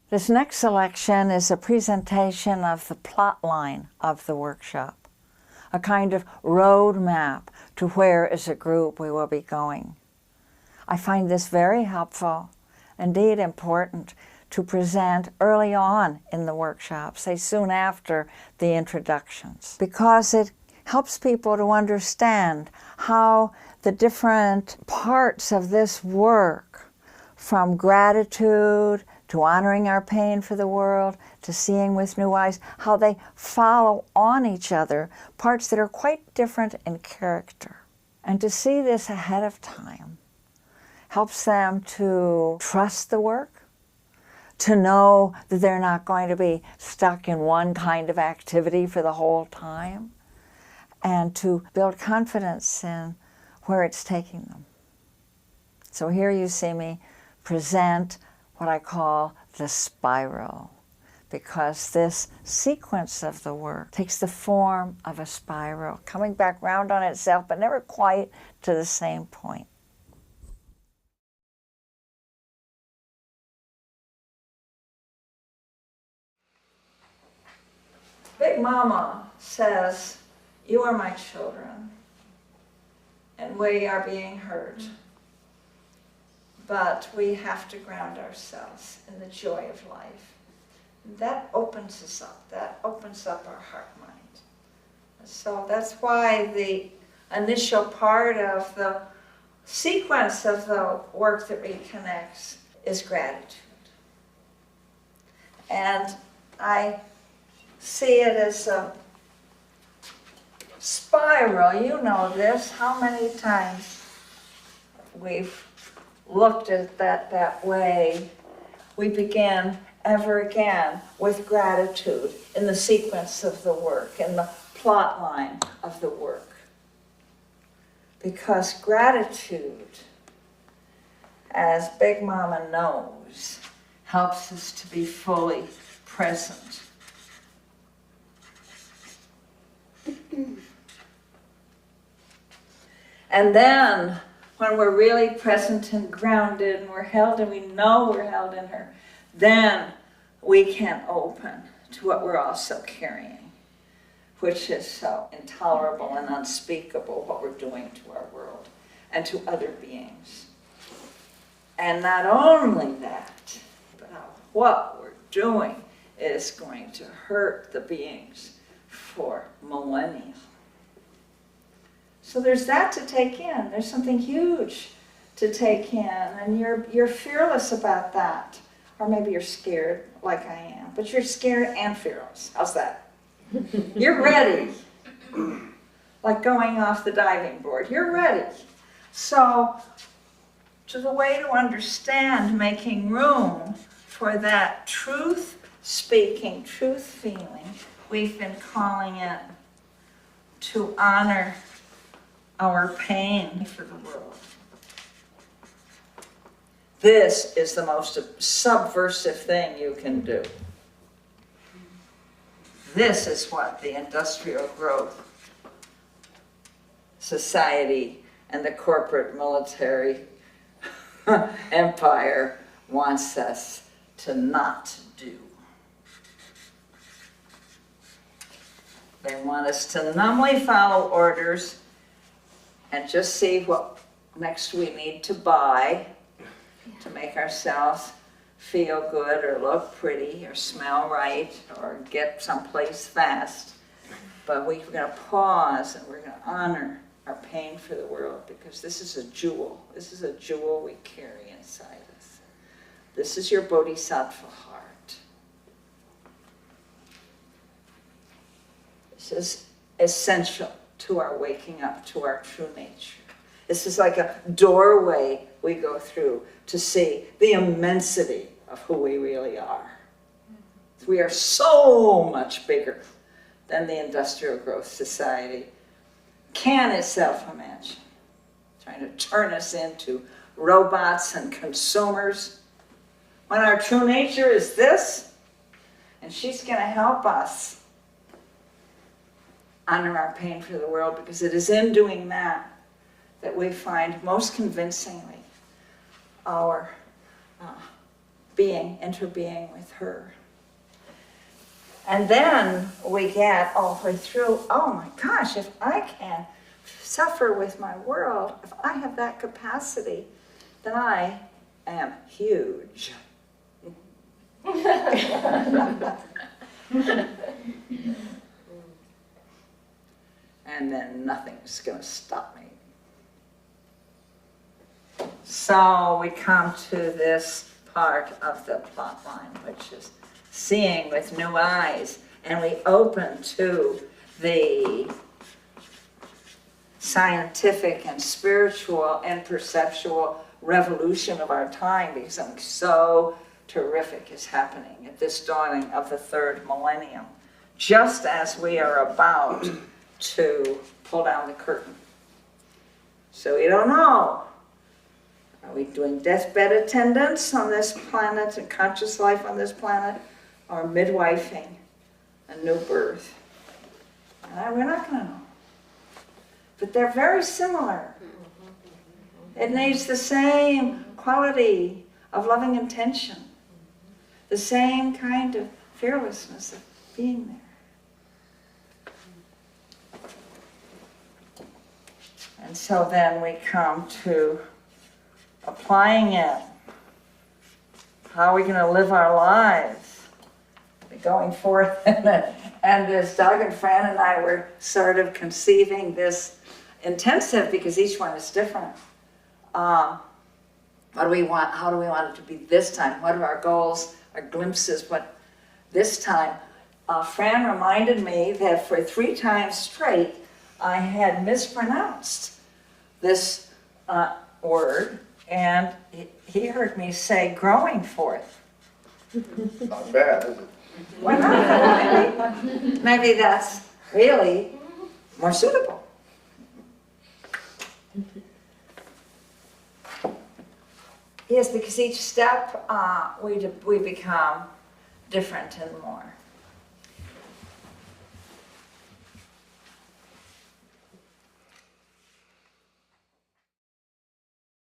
This next selection is a presentation of the plot line of the workshop, a kind of road map to where as a group we will be going. I find this very helpful, indeed important, to present early on in the workshop, say soon after the introductions, because it helps people to understand how the different parts of this work, from gratitude to honoring our pain for the world, to seeing with new eyes, how they follow on each other, parts that are quite different in character. And to see this ahead of time helps them to trust the work, to know that they're not going to be stuck in one kind of activity for the whole time, and to build confidence in where it's taking them. So here you see me present what I call the spiral, because this sequence of the work takes the form of a spiral, coming back round on itself, but never quite to the same point. Big Mama says, "You are my children, and we are being hurt. But we have to ground ourselves in the joy of life." And that opens us up. That opens up our heart-mind. So that's why the initial part of the sequence of the work that reconnects is gratitude. And I see it as a spiral. You know this. How many times we've looked at that way. We begin ever again with gratitude in the sequence of the work, in the plot line of the work. Because gratitude, as Big Mama knows, helps us to be fully present. And then, when we're really present and grounded and we're held and we know we're held in her, then we can open to what we're also carrying, which is so intolerable and unspeakable, what we're doing to our world and to other beings. And not only that, but what we're doing is going to hurt the beings for millennia. So there's that to take in. There's something huge to take in, and you're fearless about that. Or maybe you're scared, like I am. But you're scared and fearless. How's that? You're ready. Like going off the diving board. You're ready. So, to the way to understand making room for that truth-speaking, truth-feeling, we've been calling it to honor our pain for the world. This is the most subversive thing you can do. This is what the industrial growth society and the corporate military empire wants us to not do. They want us to numbly follow orders and just see what next we need to buy to make ourselves feel good or look pretty or smell right or get someplace fast. But we're going to pause and we're going to honor our pain for the world, because this is a jewel. This is a jewel we carry inside us. This is your bodhisattva heart. This is essential to our waking up to our true nature. This is like a doorway we go through to see the immensity of who we really are. We are so much bigger than the industrial growth society can itself imagine, trying to turn us into robots and consumers, when our true nature is this, and she's going to help us honor our pain for the world, because it is in doing that that we find most convincingly our interbeing with her. And then we get all the way through, oh my gosh, if I can suffer with my world, if I have that capacity, then I am huge. And then nothing's going to stop me. So we come to this part of the plot line, which is seeing with new eyes, and we open to the scientific and spiritual and perceptual revolution of our time, because something so terrific is happening at this dawning of the third millennium, just as we are about to pull down the curtain. So we don't know. Are we doing deathbed attendance on this planet and conscious life on this planet, or midwifing a new birth? And we're not going to know. But they're very similar. It needs the same quality of loving intention, the same kind of fearlessness of being there. And so then we come to applying it. How are we going to live our lives? Going forth, and as Doug and Fran and I were sort of conceiving this intensive, because each one is different. What do we want? How do we want it to be this time? What are our goals, our glimpses? What this time? Fran reminded me that for 3 times straight, I had mispronounced this word, and he heard me say growing forth. Not bad, is it? Why not? Maybe that's really more suitable. Yes, because each step we become different and more.